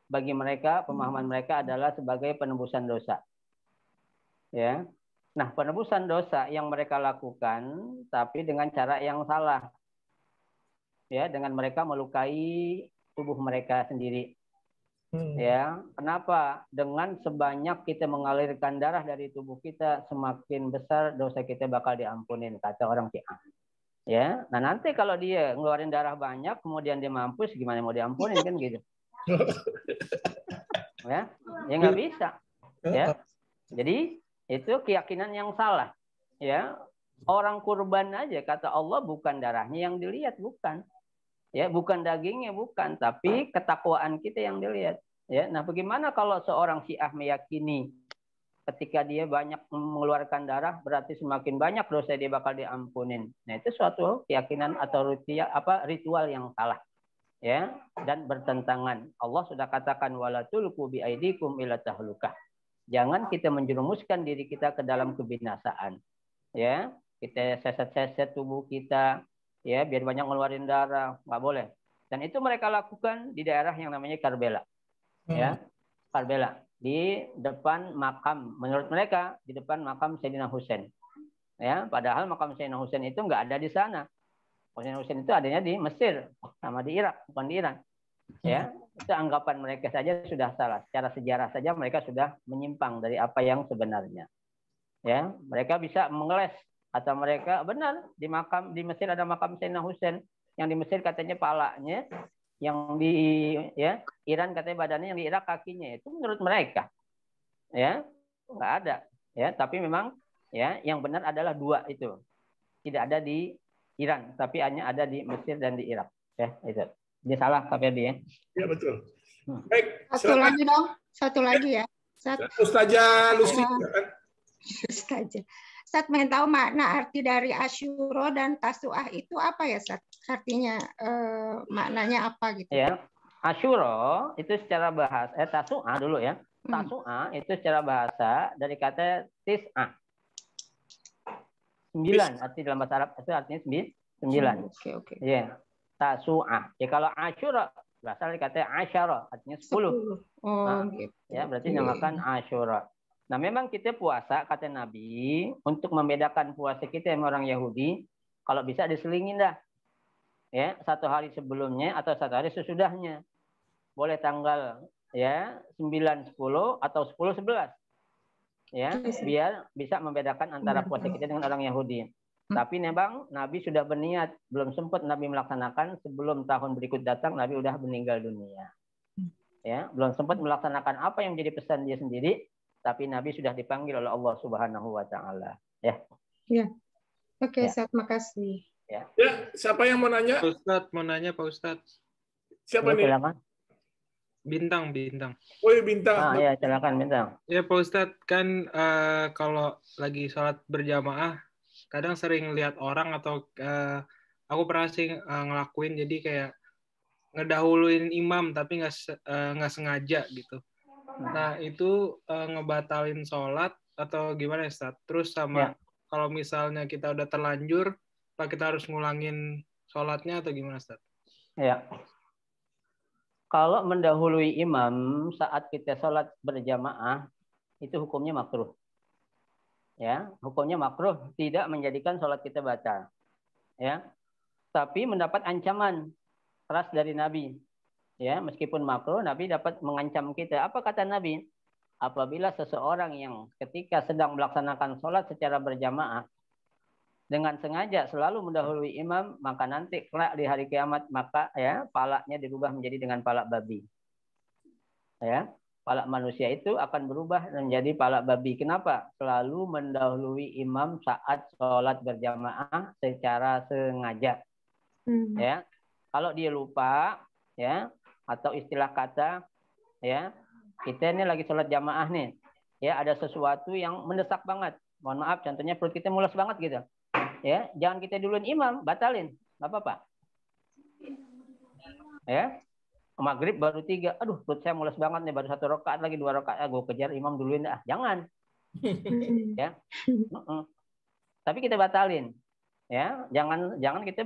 bagi mereka pemahaman mereka adalah sebagai penebusan dosa. Ya. Nah, penebusan dosa yang mereka lakukan tapi dengan cara yang salah. Ya, dengan mereka melukai tubuh mereka sendiri. Ya, kenapa? Dengan sebanyak kita mengalirkan darah dari tubuh kita, semakin besar dosa kita bakal diampunin, kata orang Syiah. Ya, nah nanti kalau dia ngeluarin darah banyak, kemudian dia mampus, gimana mau diampunin kan gitu? Ya, ya nggak bisa. Ya, jadi itu keyakinan yang salah. Ya, orang kurban aja kata Allah bukan darahnya yang dilihat, bukan. Ya, bukan dagingnya, bukan, tapi ketakwaan kita yang dilihat. Ya, nah bagaimana kalau seorang Syiah meyakini ketika dia banyak mengeluarkan darah berarti semakin banyak dosa dia bakal diampunin. Nah, itu suatu keyakinan atau ritual yang salah. Ya, dan bertentangan. Allah sudah katakan wala tulqu bi aidikum ila tahlukah. Jangan kita menjerumuskan diri kita ke dalam kebinasaan. Ya, kita seset-seset tubuh kita. Ya, biar banyak ngeluarin darah, nggak boleh. Dan itu mereka lakukan di daerah yang namanya Karbala. Ya, Karbala di depan makam, menurut mereka di depan makam Sayyidina Husain. Ya, padahal makam Sayyidina Husain itu nggak ada di sana. Sayyidina Husain itu adanya di Mesir sama di Irak, bukan di Iran. Ya, itu anggapan mereka saja sudah salah. Secara sejarah saja mereka sudah menyimpang dari apa yang sebenarnya. Ya, mereka bisa mengeles atau mereka benar di Mesir ada makam Sayyidina Husain, yang di Mesir katanya palanya, yang di Iran katanya badannya, yang di Irak kakinya. Itu menurut mereka. Ya, nggak ada. Ya, tapi memang ya yang benar adalah dua itu. Tidak ada di Iran, tapi hanya ada di Mesir dan di Irak. Ya, itu. Dia salah Kak Ferdi ya. Ya, betul. Baik, satu lagi dong. Satu lagi ya. Ustazah Lucy. Ustazah. Ustaz pengen tahu makna arti dari Asyura dan Tasu'ah itu apa ya, Ustaz? Artinya maknanya apa gitu? Ya, Asyura itu secara bahasa Tasu'ah dulu ya. Tasu'ah itu secara bahasa dari kata tis'ah. 9, arti dalam bahasa Arab itu artinya 9. Oke. Ya. Tasu'ah. Ya kalau Asyura berasal dari kata Asyara, artinya 10. Gitu. Ya, berarti namakan Asyura. Nah, memang kita puasa, kata Nabi, untuk membedakan puasa kita sama orang Yahudi, kalau bisa diselingin dah. Ya, 1 hari sebelumnya atau 1 hari sesudahnya. Boleh tanggal ya 9, 10 atau 10, 11. Ya, biar bisa membedakan antara puasa kita dengan orang Yahudi. Tapi memang Nabi sudah berniat, belum sempat Nabi melaksanakan, sebelum tahun berikut datang Nabi sudah meninggal dunia. Ya, belum sempat melaksanakan apa yang menjadi pesan dia sendiri. Tapi Nabi sudah dipanggil oleh Allah Subhanahu wa taala. Ya. Ya. Oke, Ustaz, makasih. Ya, siapa yang mau nanya? Ustaz mau nanya, Pak Ustaz. Siapa nih? Silakan. Bintang. Oh, ya, Bintang. Ya, silakan Bintang. Ya, Pak Ustaz, kan kalau lagi sholat berjamaah kadang sering lihat orang atau aku pernah sih ngelakuin, jadi kayak ngedahuluin imam tapi nggak sengaja gitu. Nah, itu ngebatalin sholat atau gimana, Ustaz? Terus sama kalau misalnya kita udah terlanjur, apa kita harus ngulangin sholatnya atau gimana, Ustaz? Ya. Kalau mendahului imam saat kita sholat berjamaah, itu hukumnya makruh. Ya, hukumnya makruh, tidak menjadikan sholat kita batal. Ya, tapi mendapat ancaman keras dari Nabi. Ya, meskipun makruh, Nabi dapat mengancam kita. Apa kata Nabi? Apabila seseorang yang ketika sedang melaksanakan sholat secara berjamaah dengan sengaja selalu mendahului imam, maka nanti kelak di hari kiamat maka ya palanya dirubah menjadi dengan pala babi. Ya, pala manusia itu akan berubah menjadi pala babi. Kenapa? Selalu mendahului imam saat sholat berjamaah secara sengaja. Ya, kalau dia lupa, ya, atau istilah kata, ya, kita ini lagi sholat jamaah nih, ya, ada sesuatu yang mendesak banget. Mohon maaf, contohnya perut kita mules banget gitu. Ya, jangan kita duluin imam, batalin, nggak apa-apa. Ya, maghrib baru 3, aduh perut saya mules banget nih, baru 1 rakaat lagi 2 rakaat, gue kejar imam duluin, jangan. Ya, tapi kita batalin. Ya, jangan kita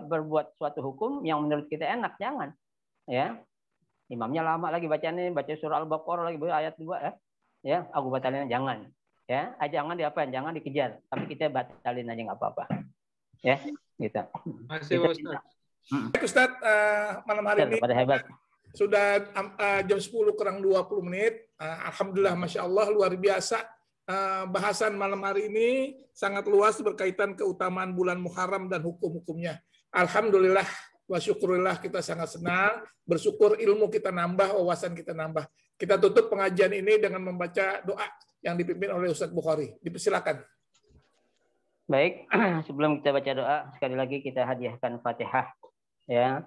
berbuat suatu hukum yang menurut kita enak, jangan. Ya, Imamnya lama lagi bacanya, baca surah Al-Baqarah lagi ayat 2 ya. Ya, aku batalin jangan. Ya, jangan diapain, jangan dikejar, tapi kita batalin aja nggak apa-apa. Ya, gitu. Masih Ustaz. Baik Ustaz, malam hari ini hebat. Sudah jam 10 kurang 20 menit. Alhamdulillah, Masya Allah, luar biasa. Bahasan malam hari ini sangat luas berkaitan keutamaan bulan Muharram dan hukum-hukumnya. Alhamdulillah, wa syukurillah, kita sangat senang. Bersyukur ilmu kita nambah, wawasan kita nambah. Kita tutup pengajian ini dengan membaca doa yang dipimpin oleh Ustadz Bukhari. Dipersilakan. Baik, sebelum kita baca doa, sekali lagi kita hadiahkan Fatihah. Ya,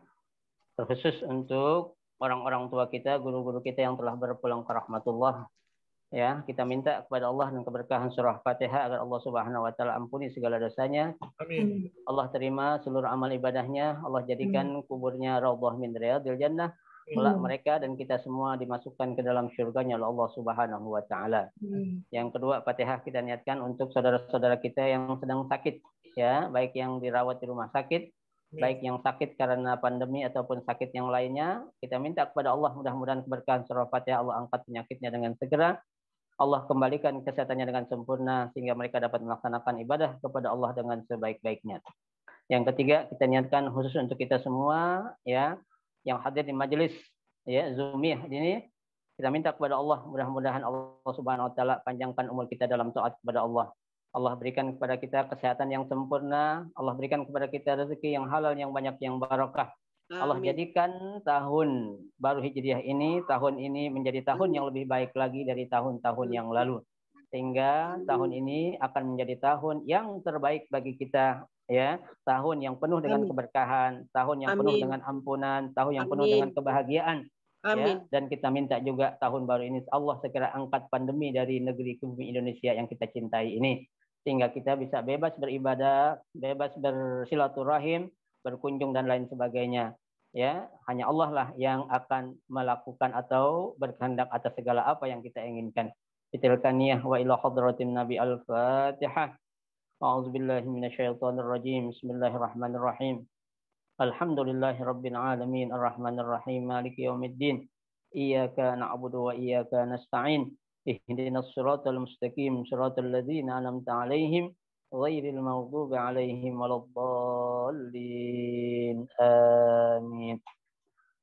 terkhusus untuk orang-orang tua kita, guru-guru kita yang telah berpulang ke rahmatullah. Ya, kita minta kepada Allah dan keberkahan surah Fatihah agar Allah Subhanahu wa taala ampuni segala dosanya. Amin. Allah terima seluruh amal ibadahnya, Allah jadikan kuburnya raudhah min riyadil jannah. Kelak mereka dan kita semua dimasukkan ke dalam syurganya oleh Allah Subhanahu wa taala. Yang kedua, Fatihah kita niatkan untuk saudara-saudara kita yang sedang sakit, ya, baik yang dirawat di rumah sakit, baik yang sakit karena pandemi ataupun sakit yang lainnya. Kita minta kepada Allah mudah-mudahan keberkahan surah Fatihah Allah angkat penyakitnya dengan segera. Allah kembalikan kesehatannya dengan sempurna sehingga mereka dapat melaksanakan ibadah kepada Allah dengan sebaik-baiknya. Yang ketiga, kita niatkan khusus untuk kita semua, ya, yang hadir di majelis ya Zoomiyah ini, kita minta kepada Allah mudah-mudahan Allah Subhanahu wa taala panjangkan umur kita dalam taat kepada Allah. Allah berikan kepada kita kesehatan yang sempurna, Allah berikan kepada kita rezeki yang halal yang banyak yang barakah. Allah jadikan tahun baru Hijriah ini, tahun ini menjadi tahun yang lebih baik lagi dari tahun-tahun yang lalu. Sehingga tahun ini akan menjadi tahun yang terbaik bagi kita, ya, tahun yang penuh dengan keberkahan, tahun yang penuh dengan ampunan, tahun yang penuh dengan kebahagiaan. Ya, dan kita minta juga tahun baru ini Allah segera angkat pandemi dari negeri bumi Indonesia yang kita cintai ini, sehingga kita bisa bebas beribadah, bebas bersilaturahim, berkunjung dan lain sebagainya. Ya, hanya Allah lah yang akan melakukan atau berkehendak atas segala apa yang kita inginkan. Bitilkaniyah wa ila hadratin Nabi Al-Fatihah. A'udzu billahi minasyaitonir rajim. Bismillahirrahmanirrahim. Alhamdulillahi rabbil alamin arrahmanir rahim maliki yaumiddin. Iyyaka na'budu wa iyyaka nasta'in. Ihdinas siratal mustaqim siratal ladzina an'amta 'alaihim ghairil maghdubi 'alaihim waladdallin. Amin.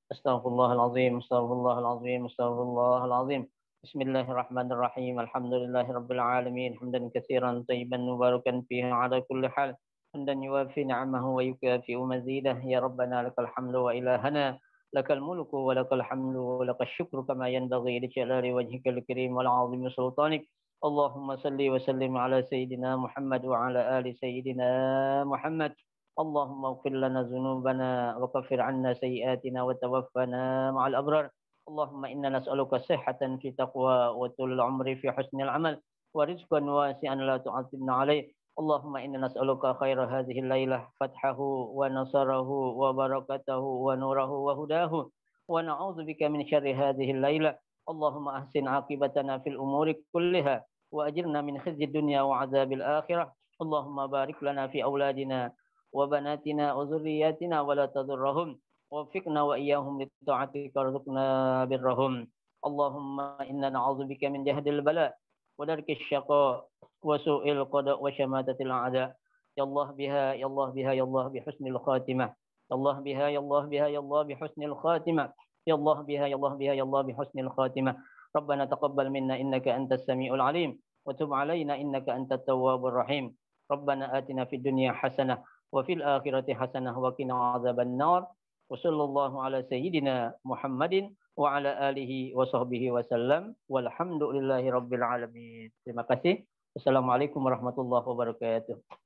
Astaghfirullahalazim, astaghfirullahalazim, astaghfirullahalazim. Bismillahirrahmanirrahim. Alhamdulillahirabbil alamin. Hamdan katsiran thayyiban mubarakan fihi 'ala kulli hal. Hamdan yuwafi ni'amahu wa yukafi'u mazidah. Ya Rabbana lakal hamdu wa ilahana lakal mulku wa lakal hamdu wa lakal syukru kama yanbaghi li jalali wajhikal karim wal 'azimi sultanik. Allahumma salli wa sallim ala sayyidina Muhammad wa ala ali sayyidina Muhammad. Allahumma ighfir lana dhunubana wa kaffir 'anna sayyi'atina wa tawaffana ma'al abrar. Allahumma inna nas'aluka sihhatan fi taqwa wa tulul umri fi husnil amal wa rizqan wasi'an la tu'athibna alaih. Allahumma inna nas'aluka khaira hadhihi al-lailah fathahu wa nasarahu wa barakatahu wa nurahu wa hudahu wa na'udzubika min syarri hadhihi al-lailah. Allahumma ahsin 'aqibatana fil umuri kulliha wa ajirna min khizyi dunya wa 'adzabil akhirah. Allahumma barik lana fi auladina wa banatina wa dzurriyyatina wa la tadurrahum. وفقنا وإياهم لطاعتك وارزقنا برهم. اللهم إنا نعوذ بك من جهد البلاء ودرك الشقاء وسوء القضاء وشماتة الأعداء. يا الله بها يا الله بها يا الله بحسن الخاتمة. يا الله بها يا الله بها يا الله بحسن الخاتمة. يا الله بها يا الله بها يا الله بحسن الخاتمة. ربنا تقبل منا إنك أنت السميع العليم وتب علينا إنك أنت التواب الرحيم. ربنا آتنا في الدنيا حسنة وفي الآخرة حسنة وقنا عذاب النار. Wassallallahu ala sayyidina Muhammadin wa ala alihi wa sahbihi wasallam walhamdulillahi rabbil alamin. Terima kasih. Wassalamualaikum warahmatullahi wabarakatuh.